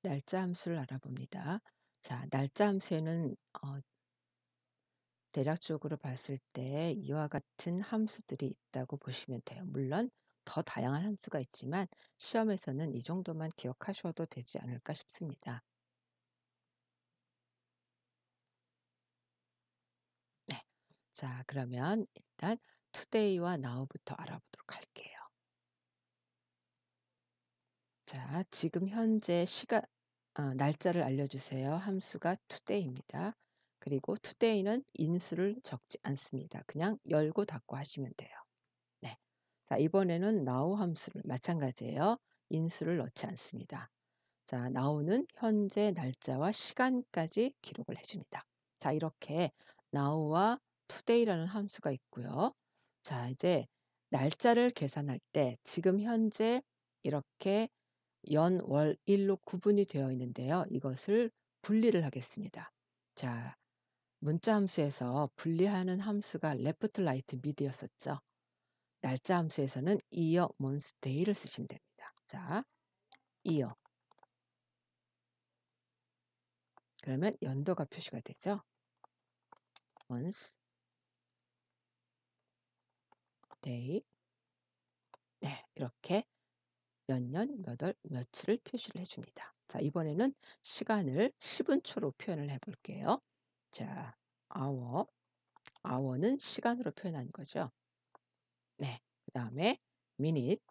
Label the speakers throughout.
Speaker 1: 날짜 함수를 알아봅니다. 자, 날짜 함수에는 대략적으로 봤을 때 이와 같은 함수들이 있다고 보시면 돼요. 물론 더 다양한 함수가 있지만 시험에서는 이 정도만 기억하셔도 되지 않을까 싶습니다. 네. 자, 그러면 일단 today와 now부터 알아보도록 할게요. 자, 지금 현재 날짜를 알려주세요. 함수가 today입니다. 그리고 today는 인수를 적지 않습니다. 그냥 열고 닫고 하시면 돼요. 네. 자, 이번에는 now 함수를 마찬가지예요. 인수를 넣지 않습니다. 자, now는 현재 날짜와 시간까지 기록을 해 줍니다. 자, 이렇게 now와 today라는 함수가 있고요. 자, 이제 날짜를 계산할 때 지금 현재 이렇게 연, 월, 일로 구분이 되어 있는데요. 이것을 분리를 하겠습니다. 자, 문자 함수에서 분리하는 함수가 left, right, mid였었죠. 날짜 함수에서는 year, month, day를 쓰시면 됩니다. 자, year. 그러면 연도가 표시가 되죠. month, day. 네, 이렇게 몇 년, 몇 월, 며칠을 표시를 해줍니다. 자, 이번에는 시간을 10분초로 표현을 해볼게요. 자, hour. hour는 시간으로 표현하는 거죠. 네. 그다음에 minute.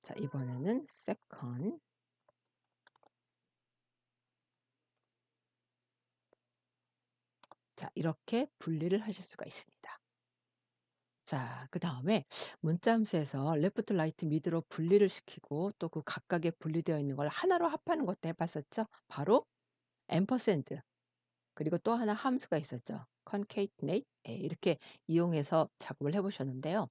Speaker 1: 자, 이번에는 second. 자, 이렇게 분리를 하실 수가 있습니다. 자, 그다음에 문자 함수에서 left, right, mid로 분리를 시키고 또 그 각각에 분리되어 있는 걸 하나로 합하는 것도 해 봤었죠. 바로 앰퍼샌드. 그리고 또 하나 함수가 있었죠. concatenate. 예, 이렇게 이용해서 작업을 해 보셨는데요.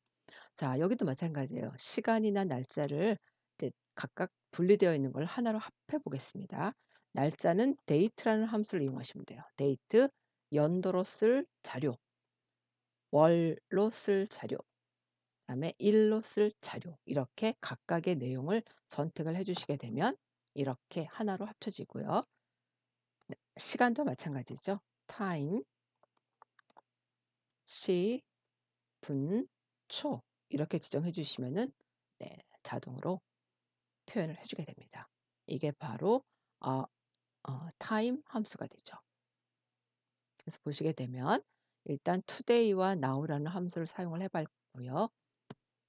Speaker 1: 자, 여기도 마찬가지예요. 시간이나 날짜를 이제 각각 분리되어 있는 걸 하나로 합해 보겠습니다. 날짜는 date라는 함수를 이용하시면 돼요. date, 연도로 쓸 자료, 월로 쓸 자료, 그다음에 일로 쓸 자료, 이렇게 각각의 내용을 선택을 해 주시게 되면 이렇게 하나로 합쳐지고요. 시간도 마찬가지죠. time, 시, 분, 초, 이렇게 지정해 주시면은 네, 자동으로 표현을 해 주게 됩니다. 이게 바로 어 time 함수가 되죠. 그래서 보시게 되면 일단 today와 now라는 함수를 사용을 해 봤고요.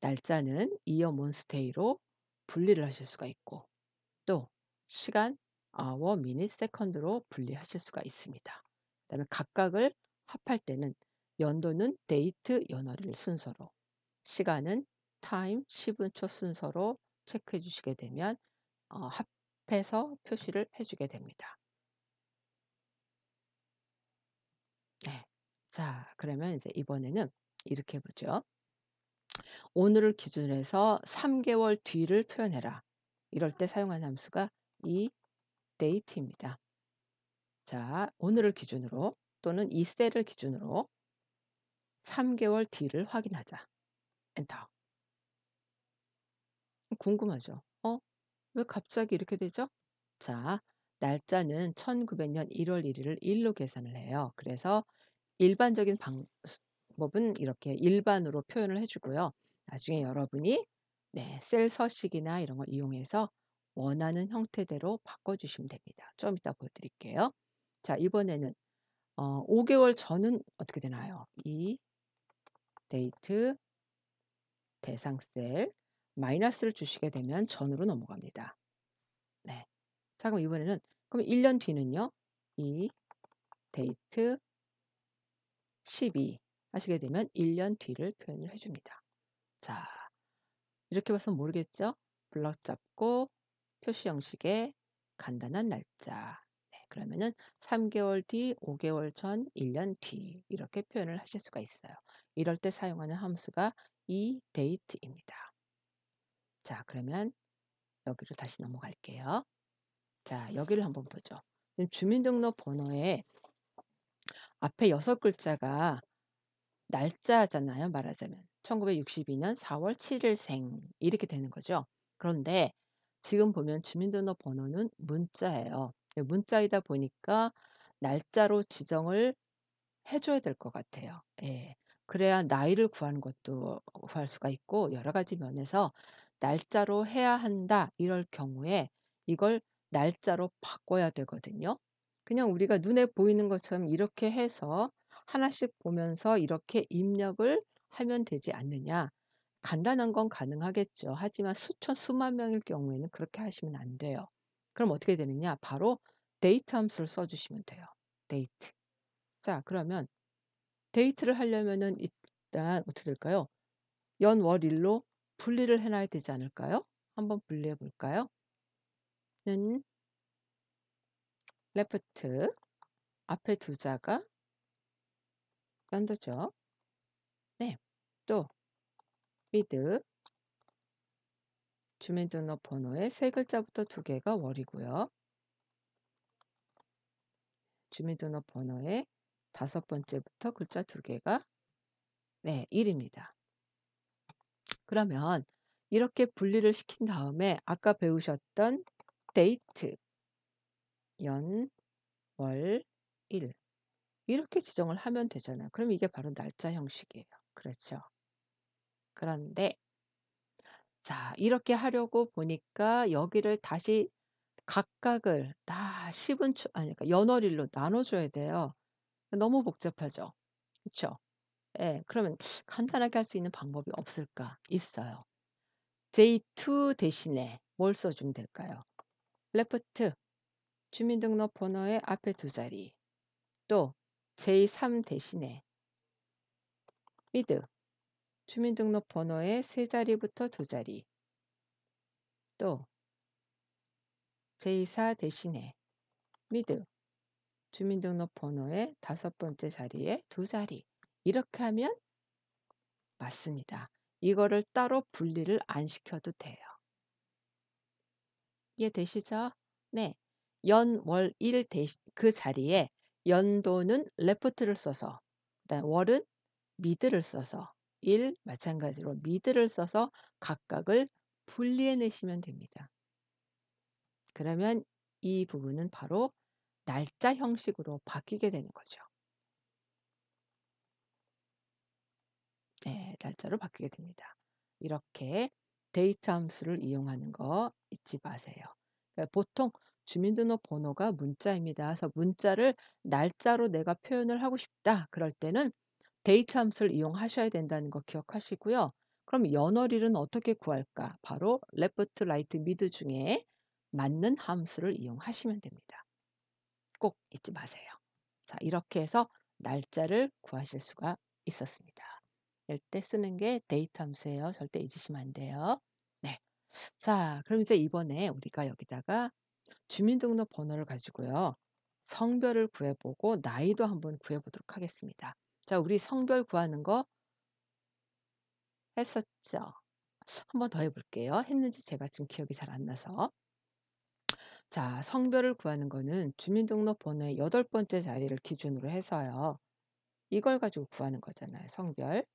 Speaker 1: 날짜는 year, month, day로 분리를 하실 수가 있고 또 시간 hour, minute, second로 분리하실 수가 있습니다. 그다음에 각각을 합할 때는 연도는 date, 연월일 순서로, 시간은 time, 10분 초 순서로 체크해 주시게 되면 합해서 표시를 해 주게 됩니다. 네. 자, 그러면 이제 이번에는 이렇게 해 보죠. 오늘을 기준으로 해서 3개월 뒤를 표현해라. 이럴 때 사용하는 함수가 이 date입니다. 자, 오늘을 기준으로 또는 이 셀을 기준으로 3개월 뒤를 확인하자. 엔터. 궁금하죠? 왜 갑자기 이렇게 되죠? 자, 날짜는 1900년 1월 1일을 일로 계산을 해요. 그래서 일반적인 방법은 이렇게 일반으로 표현을 해 주고요. 나중에 여러분이 네, 셀 서식이나 이런 걸 이용해서 원하는 형태대로 바꿔 주시면 됩니다. 좀 이따 보여 드릴게요. 자, 이번에는 5개월 전은 어떻게 되나요? 이 데이트 대상 셀 마이너스를 주시게 되면 전으로 넘어갑니다. 네. 자, 그럼 이번에는 그럼 1년 뒤는요. 이 데이트 12 하시게 되면 1년 뒤를 표현을 해 줍니다. 자, 이렇게 봐서 모르겠죠? 블럭 잡고 표시 형식의 간단한 날짜. 네, 그러면은 3개월 뒤, 5개월 전, 1년 뒤 이렇게 표현을 하실 수가 있어요. 이럴 때 사용하는 함수가 이 date입니다. 자, 그러면 여기로 다시 넘어갈게요. 자, 여기를 한번 보죠. 지금 주민등록번호에 앞에 6글자가 날짜잖아요, 말하자면. 1962년 4월 7일 생 이렇게 되는 거죠. 그런데 지금 보면 주민등록번호는 문자예요. 문자이다 보니까 날짜로 지정을 해 줘야 될 것 같아요. 예. 그래야 나이를 구하는 것도 구할 수가 있고 여러 가지 면에서 '날짜로 해야 한다.' 이럴 경우에 이걸 날짜로 바꿔야 되거든요. 그냥 우리가 눈에 보이는 것처럼 이렇게 해서 하나씩 보면서 이렇게 입력을 하면 되지 않느냐. 간단한 건 가능하겠죠. 하지만 수천 수만 명일 경우에는 그렇게 하시면 안 돼요. 그럼 어떻게 되느냐. 바로 데이트 함수를 써 주시면 돼요. 데이트. 자 그러면 데이트를 하려면은 일단 어떻게 될까요? 연, 월, 일로 분리를 해 놔야 되지 않을까요? 한번 분리해 볼까요? 는 레프트 앞에 두 자가 연도죠. 네. 또 미드 주민등록번호의 세 글자부터 두 개가 월이고요. 주민등록번호의 다섯 번째부터 글자 두 개가 네 일입니다. 그러면 이렇게 분리를 시킨 다음에 아까 배우셨던 데이트 연, 월, 일 이렇게 지정을 하면 되잖아요. 그럼 이게 바로 날짜 형식이에요. 그렇죠. 그런데 자 이렇게 하려고 보니까 여기를 다시 각각을 다 10은 아니 그러니까 연월일로 나눠 줘야 돼요. 너무 복잡하죠. 그쵸? 예. 그러면 간단하게 할 수 있는 방법이 없을까? 있어요. J2 대신에 뭘 써 주면 될까요? 레프트 주민등록번호의 앞에 두 자리 또 J3 대신에 미드 주민등록번호의 세 자리부터 두 자리 또 제4 대신에 미드 주민등록번호의 다섯 번째 자리에 두 자리 이렇게 하면 맞습니다. 이거를 따로 분리를 안 시켜도 돼요. 이해되시죠? 네. 연, 월, 일 대신 그 자리에 연도는 left를 써서 그다음에 월은 mid를 써서 일 마찬가지로 mid를 써서 각각을 분리해 내시면 됩니다. 그러면 이 부분은 바로 날짜 형식으로 바뀌게 되는 거죠. 네. 날짜로 바뀌게 됩니다. 이렇게 데이트 함수를 이용하는 거 잊지 마세요. 그러니까 보통 주민등록번호가 문자입니다. 그래서 문자를 날짜로 내가 표현을 하고 싶다. 그럴 때는 데이트 함수를 이용하셔야 된다는 거 기억하시고요. 그럼 연월일은 어떻게 구할까? 바로 레프트, 라이트, 미드 중에 맞는 함수를 이용하시면 됩니다. 꼭 잊지 마세요. 자 이렇게 해서 날짜를 구하실 수가 있었습니다. 이럴 때 쓰는 게 데이트 함수예요. 절대 잊으시면 안 돼요. 네. 자 그럼 이제 이번에 우리가 여기다가 주민등록 번호를 가지고요. 성별을 구해 보고 나이도 한번 구해 보도록 하겠습니다. 자 우리 성별 구하는 거 했었죠? 한번 더 해 볼게요. 했는지 제가 지금 기억이 잘 안 나서. 자 성별을 구하는 거는 주민등록 번호의 여덟 번째 자리를 기준으로 해서요. 이걸 가지고 구하는 거잖아요, 성별.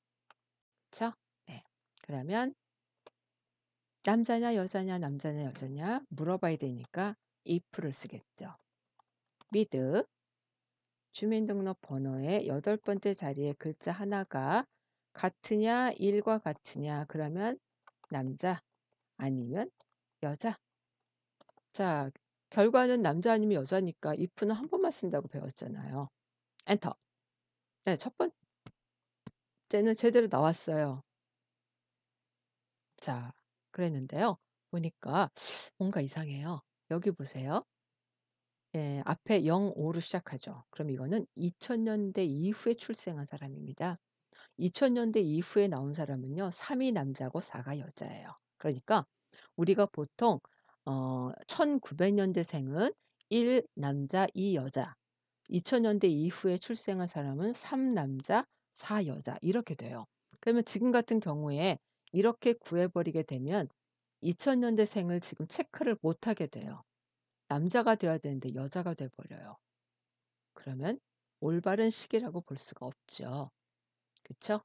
Speaker 1: 그쵸? 네. 그러면 남자냐 여자냐 남자냐 여자냐 물어봐야 되니까 if를 쓰겠죠. with 주민등록 번호의 여덟 번째 자리에 글자 하나가 같으냐 일과 같으냐 그러면 남자 아니면 여자. 자 결과는 남자 아니면 여자니까 if는 한 번만 쓴다고 배웠잖아요. 엔터. 네 첫 번째는 제대로 나왔어요. 자 그랬는데요. 보니까 뭔가 이상해요. 여기 보세요. 예. 앞에 05로 시작하죠. 그럼 이거는 2000 년대 이후에 출생한 사람입니다. 2000 년대 이후에 나온 사람은요 3이 남자고 4가 여자예요. 그러니까 우리가 보통 1900 년대생은 1 남자 2 여자, 2000 년대 이후에 출생한 사람은 3 남자 4 여자 이렇게 돼요. 그러면 지금 같은 경우에 이렇게 구해 버리게 되면 2000 년대생을 지금 체크를 못 하게 돼요. 남자가 돼야 되는데 여자가 돼 버려요. 그러면 올바른 시기라고 볼 수가 없죠. 그쵸?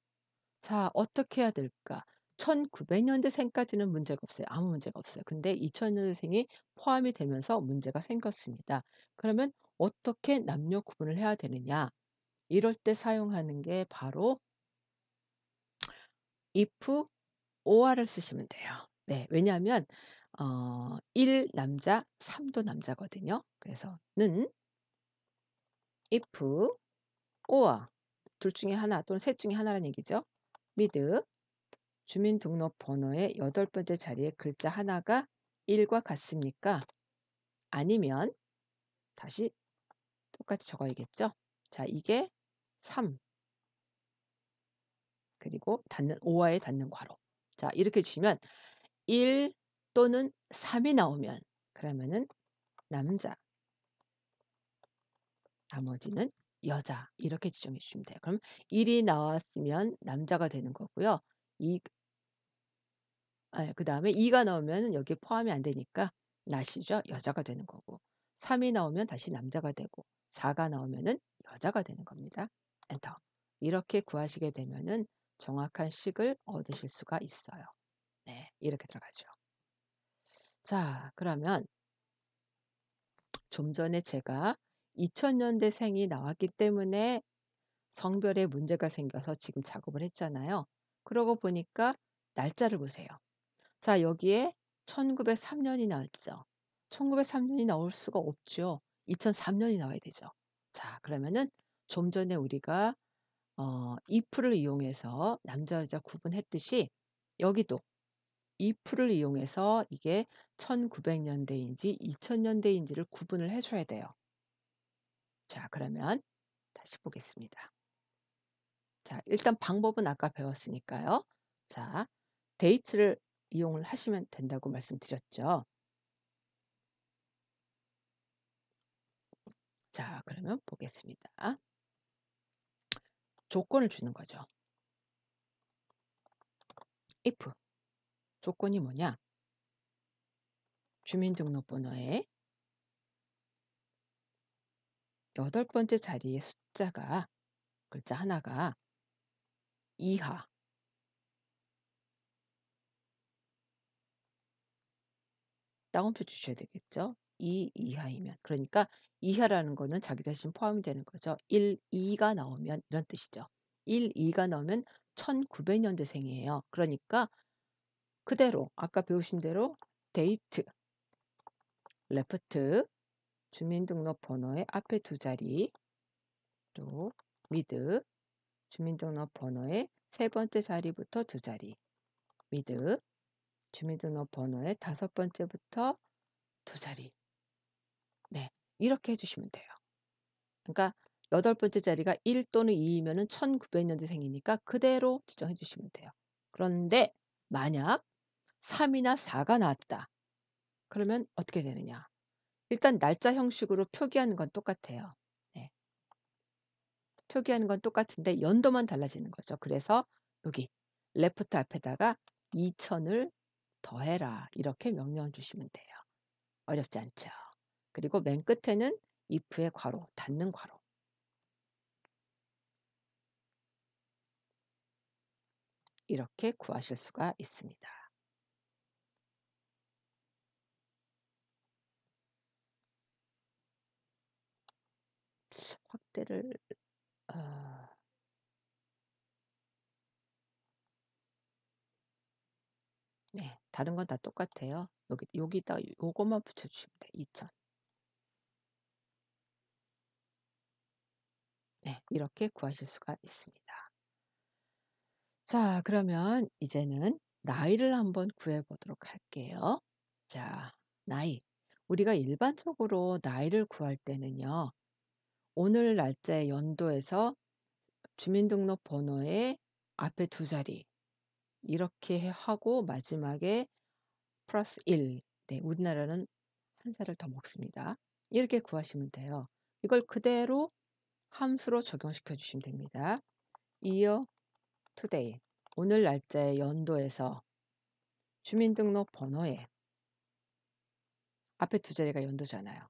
Speaker 1: 자, 어떻게 해야 될까? 1900년대생까지는 문제가 없어요. 아무 문제가 없어요. 근데 2000년대생이 포함이 되면서 문제가 생겼습니다. 그러면 어떻게 남녀 구분을 해야 되느냐? 이럴 때 사용하는 게 바로 if or를 쓰시면 돼요. 네. 왜냐하면 1 남자 3도 남자거든요. 그래서 는 if or 둘 중에 하나 또는 셋 중에 하나라는 얘기죠. with 주민등록번호의 여덟 번째 자리에 글자 하나가 1과 같습니까? 아니면 다시 똑같이 적어야겠죠. 자, 이게 3 그리고 닫는 오와에 닫는 괄호. 자, 이렇게 주시면 1 또는 3이 나오면 그러면은 남자, 나머지는 여자 이렇게 지정해 주시면 돼요. 그럼 1이 나왔으면 남자가 되는 거고요. 이 그다음에 2가 나오면 여기에 포함이 안 되니까 나시죠. 여자가 되는 거고 3이 나오면 다시 남자가 되고 4가 나오면은 여자가 되는 겁니다. 엔터. 이렇게 구하시게 되면은 정확한 식을 얻으실 수가 있어요. 네. 이렇게 들어가죠. 자, 그러면 좀 전에 제가 2000년대생이 나왔기 때문에 성별에 문제가 생겨서 지금 작업을 했잖아요. 그러고 보니까 날짜를 보세요. 자, 여기에 1903 년이 나왔죠. 1903 년이 나올 수가 없죠. 2003 년이 나와야 되죠. 자, 그러면은 좀 전에 우리가 if를 이용해서 남자 여자 구분했듯이 여기도 if를 이용해서 이게 1900 년대인지 2000 년대인지를 구분을 해 줘야 돼요. 자, 그러면 다시 보겠습니다. 자, 일단 방법은 아까 배웠으니까요. 자, 데이트를 이용을 하시면 된다고 말씀드렸죠. 자, 그러면 보겠습니다. 조건을 주는 거죠. if 조건이 뭐냐? 주민등록번호의 여덟 번째 자리의 숫자가 글자 하나가 이하 따옴표 주셔야 되겠죠. 2 이하이면 그러니까 이하라는 거는 자기 자신 포함이 되는 거죠. 1, 2가 나오면 이런 뜻이죠. 1, 2가 나오면 1900 년대생이에요. 그러니까 그대로 아까 배우신 대로 데이트, 레프트 주민등록번호의 앞에 두 자리 또 미드 주민등록번호의 세 번째 자리부터 두 자리 미드 주민등록번호의 다섯 번째부터 두 자리. 네. 이렇게 해 주시면 돼요. 그러니까 여덟 번째 자리가 1 또는 2 이면은 1900 년대생이니까 그대로 지정해 주시면 돼요. 그런데 만약 3 이나 4가 나왔다. 그러면 어떻게 되느냐? 일단 날짜 형식으로 표기하는 건 똑같아요. 네. 표기하는 건 똑같은데 연도만 달라지는 거죠. 그래서 여기 레프트 앞에다가 2000을 더해라. 이렇게 명령을 주시면 돼요. 어렵지 않죠. 그리고 맨 끝에는 if의 괄호, 닫는 괄호. 이렇게 구하실 수가 있습니다. 확대를 어 네. 다른 건 다 똑같아요. 여기다 요것만 붙여 주시면 돼요. 2000. 네. 이렇게 구하실 수가 있습니다. 자, 그러면 이제는 나이를 한번 구해 보도록 할게요. 자, 나이. 우리가 일반적으로 나이를 구할 때는요. 오늘 날짜의 연도에서 주민등록번호의 앞에 두 자리 이렇게 하고 마지막에 플러스 1. 네. 우리나라는 한 살을 더 먹습니다. 이렇게 구하시면 돼요. 이걸 그대로 함수로 적용시켜 주시면 됩니다. year today 오늘 날짜의 연도에서 주민등록번호에 앞에 두 자리가 연도잖아요.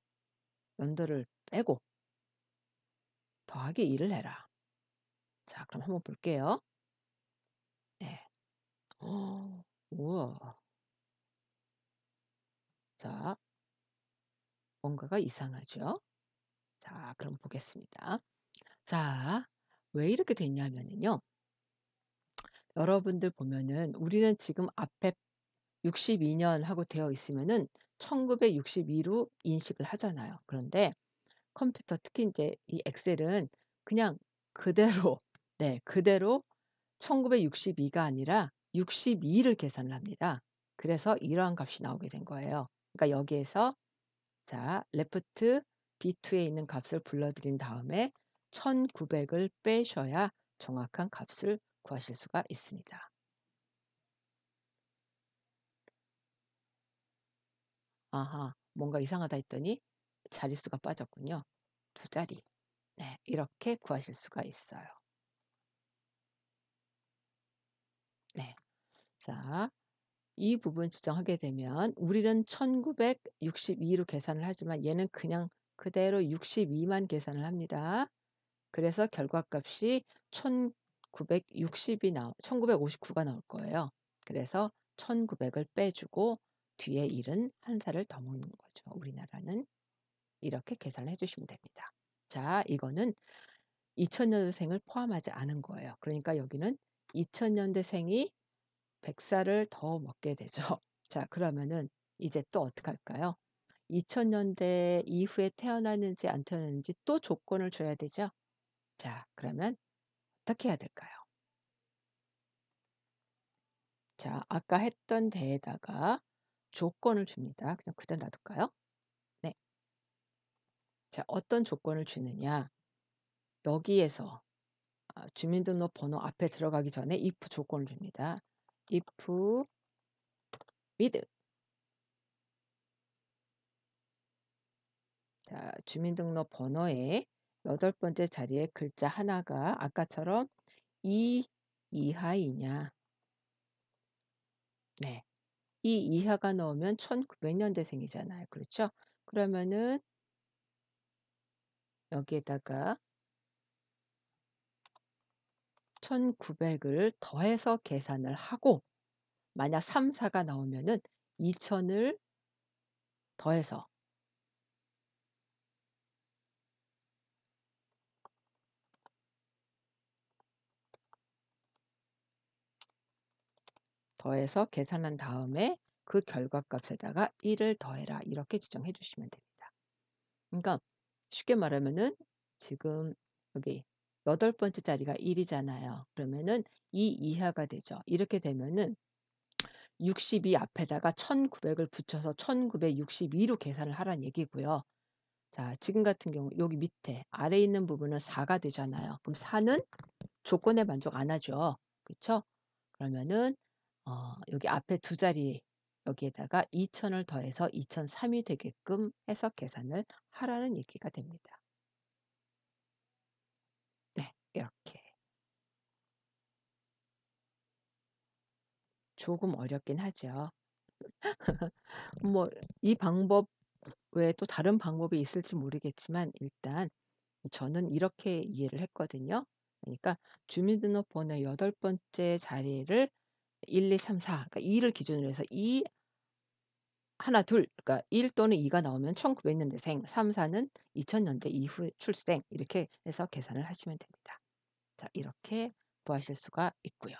Speaker 1: 연도를 빼고 더하기 2를 해라. 자 그럼 한번 볼게요. 네. 어. 우와. 자 뭔가가 이상하죠? 자 그럼 보겠습니다. 자 왜 이렇게 됐냐면은요. 여러분들 보면은 우리는 지금 앞에 62년 하고 되어 있으면은 1962로 인식을 하잖아요. 그런데 컴퓨터 특히 인제 이 엑셀은 그냥 그대로 네 그대로 1962가 아니라 62를 계산을 합니다. 그래서 이러한 값이 나오게 된 거예요. 그러니까 여기에서 자 레프트 B2에 있는 값을 불러 들인 다음에 1900을 빼셔야 정확한 값을 구하실 수가 있습니다. 아하. 뭔가 이상하다 했더니 자릿수가 빠졌군요. 두 자리. 네. 이렇게 구하실 수가 있어요. 네. 자 이 부분 지정하게 되면 우리는 1962로 계산을 하지만 얘는 그냥 그대로 62만 계산을 합니다. 그래서 결과값이 1960이 나오 1959가 나올 거예요. 그래서 1900을 빼주고 뒤에 1은 한 살을 더 먹는 거죠, 우리나라는. 이렇게 계산을 해 주시면 됩니다. 자 이거는 2000 년대생을 포함하지 않은 거예요. 그러니까 여기는 2000 년대생이 100 살을 더 먹게 되죠. 자 그러면은 이제 또 어떡할까요? 2000 년대 이후에 태어났는지 안 태어났는지 또 조건을 줘야 되죠. 자 그러면 어떻게 해야 될까요? 자 아까 했던 데에다가 조건을 줍니다. 그냥 그대로 놔둘까요? 네. 자 어떤 조건을 주느냐. 여기에서 주민등록번호 앞에 들어가기 전에 if 조건을 줍니다. if with 자 주민등록번호의 여덟 번째 자리에 글자 하나가 아까처럼 2 이하이냐. 네. 2 이하가 나오면 1900 년대생이잖아요. 그렇죠? 그러면은 여기에다가 1900을 더해서 계산을 하고 만약 3, 4가 나오면은 2000을 더해서 계산한 다음에 그 결과값에다가 1을 더해라. 이렇게 지정해 주시면 됩니다. 그러니까 쉽게 말하면은 지금 여기 여덟 번째 자리가 1 이잖아요. 그러면은 2 이하가 되죠. 이렇게 되면은 62 앞에다가 1900을 붙여서 1962로 계산을 하라는 얘기고요. 자 지금 같은 경우 여기 밑에 아래에 있는 부분은 4가 되잖아요. 그럼 4는 조건에 만족 안 하죠. 그쵸? 그러면은 여기 앞에 두 자리 여기에다가 2000을 더해서 2003이 되게끔 해서 계산을 하라는 얘기가 됩니다. 네. 이렇게. 조금 어렵긴 하죠. 뭐 이 방법 외에 또 다른 방법이 있을지 모르겠지만 일단 저는 이렇게 이해를 했거든요. 그러니까 주민등록번호의 여덟 번째 자리를 1, 2, 3, 4 그러니까 2를 기준으로 해서 2 하나 둘 그러니까 1 또는 2가 나오면 1900 년대생, 3, 4는 2000 년대 이후 출생 이렇게 해서 계산을 하시면 됩니다. 자 이렇게 구하실 수가 있고요.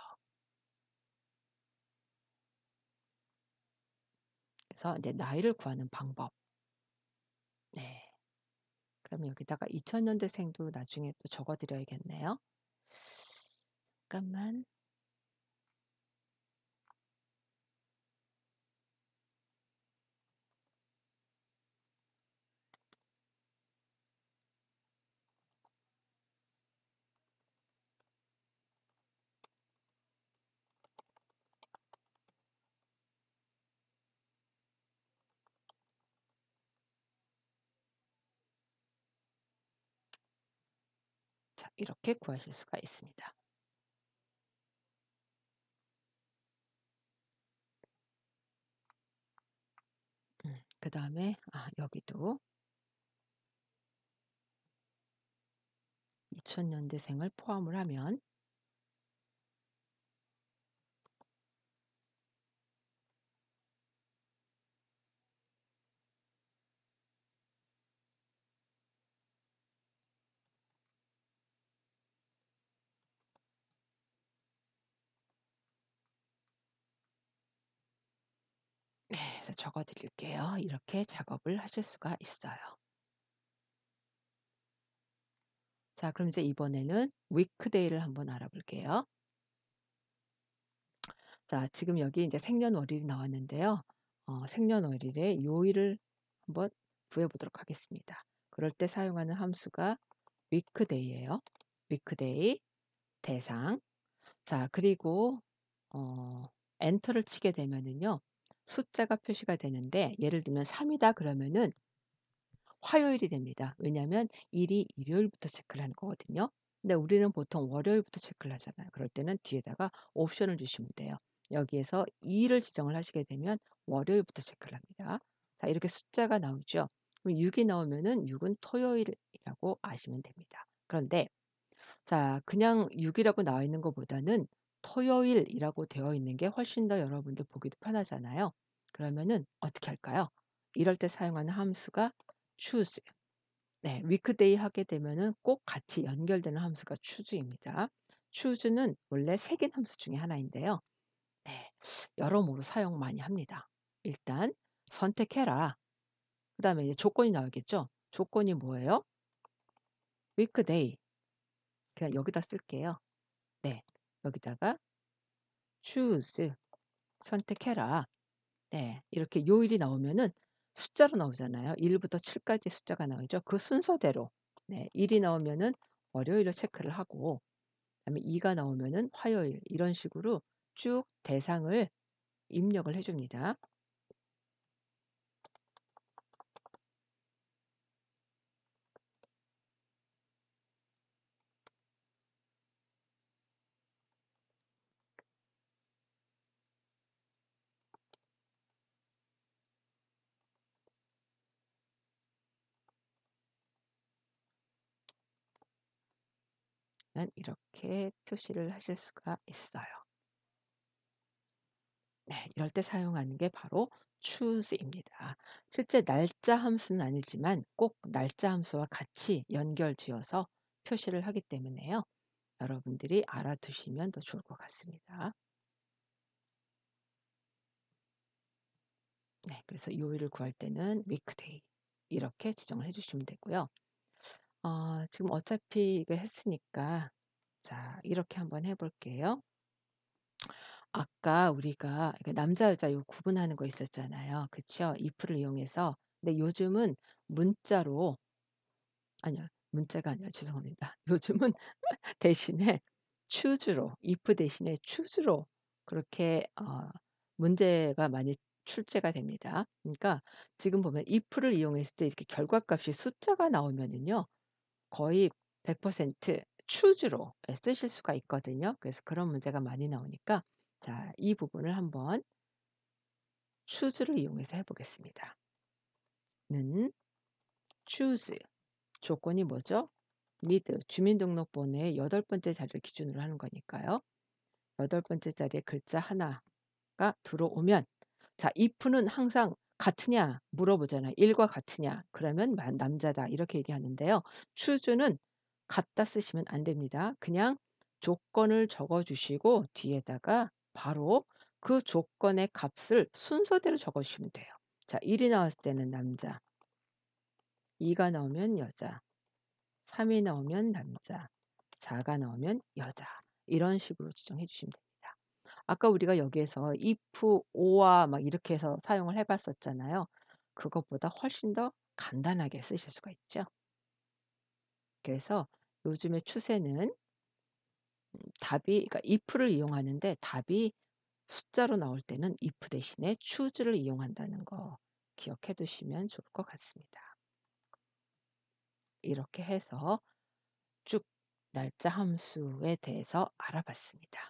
Speaker 1: 그래서 이제 나이를 구하는 방법. 네. 그러면 여기다가 2000 년대생도 나중에 또 적어 드려야겠네요. 잠깐만. 자 이렇게 구하실 수가 있습니다. 그다음에 여기도 2000년대생을 포함을 하면 네 그래서 적어 드릴게요. 이렇게 작업을 하실 수가 있어요. 자 그럼 이제 이번에는 weekday를 한번 알아볼게요. 자 지금 여기 이제 생년월일이 나왔는데요. 생년월일의 요일을 한번 구해 보도록 하겠습니다. 그럴 때 사용하는 함수가 weekday예요. weekday 대상. 자 그리고 어 엔터를 치게 되면은요. 숫자가 표시가 되는데 예를 들면 3 이다 그러면은 화요일이 됩니다. 왜냐하면 일이 일요일부터 체크를 하는 거거든요. 근데 우리는 보통 월요일부터 체크를 하잖아요. 그럴 때는 뒤에다가 옵션을 주시면 돼요. 여기에서 2를 지정을 하시게 되면 월요일부터 체크를 합니다. 자 이렇게 숫자가 나오죠. 그럼 6이 나오면은 6은 토요일이라고 아시면 됩니다. 그런데 자 그냥 6 이라고 나와 있는 것보다는 토요일이라고 되어 있는 게 훨씬 더 여러분들 보기도 편하잖아요. 그러면은 어떻게 할까요? 이럴 때 사용하는 함수가 choose. 네. weekday 하게 되면은 꼭 같이 연결되는 함수가 choose입니다. choose는 원래 색인 함수 중에 하나인데요. 네. 여러모로 사용 많이 합니다. 일단 "선택해라." 그다음에 이제 조건이 나오겠죠. 조건이 뭐예요? weekday. 그냥 여기다 쓸게요. 네. 여기다가 choose 선택해라. 네. 이렇게 요일이 나오면은 숫자로 나오잖아요. 1 부터 7 까지의 숫자가 나오죠. 그 순서대로 네 1이 나오면은 월요일로 체크를 하고 그다음에 2가 나오면은 화요일 이런 식으로 쭉 대상을 입력을 해 줍니다. 이렇게 표시를 하실 수가 있어요. 네. 이럴 때 사용하는 게 바로 choose입니다. 실제 날짜 함수는 아니지만 꼭 날짜 함수와 같이 연결지어서 표시를 하기 때문에요. 여러분들이 알아두시면 더 좋을 것 같습니다. 네. 그래서 요일을 구할 때는 weekday 이렇게 지정을 해 주시면 되고요. 지금 어차피 이거 했으니까 자 이렇게 한번 해 볼게요. 아까 우리가 이게 남자 여자 요 구분하는 거 있었잖아요. 그쵸? if를 이용해서. 근데 요즘은 문자로 아니요. 문자가 아니라 죄송합니다. 요즘은 대신에 choose로 if 대신에 choose로 그렇게 문제가 많이 출제가 됩니다. 그러니까 지금 보면 if를 이용했을 때 이렇게 결과값이 숫자가 나오면은요. 거의 100% choose로 예 쓰실 수가 있거든요. 그래서 그런 문제가 많이 나오니까 자 이 부분을 한번 choose를 이용해서 해 보겠습니다. 는 choose 조건이 뭐죠? mid 주민등록번호의 8번째 자리를 기준으로 하는 거니까요. 8번째 자리에 글자 하나가 들어오면 자 if는 항상 같으냐 물어보잖아요. 1과 같으냐 그러면 만 남자다 이렇게 얘기하는데요. choose는 같다 쓰시면 안 됩니다. 그냥 조건을 적어 주시고 뒤에다가 바로 그 조건의 값을 순서대로 적어 주시면 돼요. 자 1이 나왔을 때는 남자, 2가 나오면 여자, 3이 나오면 남자, 4가 나오면 여자. 이런 식으로 지정해 주시면 됩니다. 아까 우리가 여기에서 if, or와 막 이렇게 해서 사용을 해 봤었잖아요. 그것보다 훨씬 더 간단하게 쓰실 수가 있죠. 그래서 요즘의 추세는 답이 그러니까 if를 이용하는데 답이 숫자로 나올 때는 if 대신에 choose를 이용한다는 거 기억해 두시면 좋을 것 같습니다. 이렇게 해서 쭉 날짜 함수에 대해서 알아봤습니다.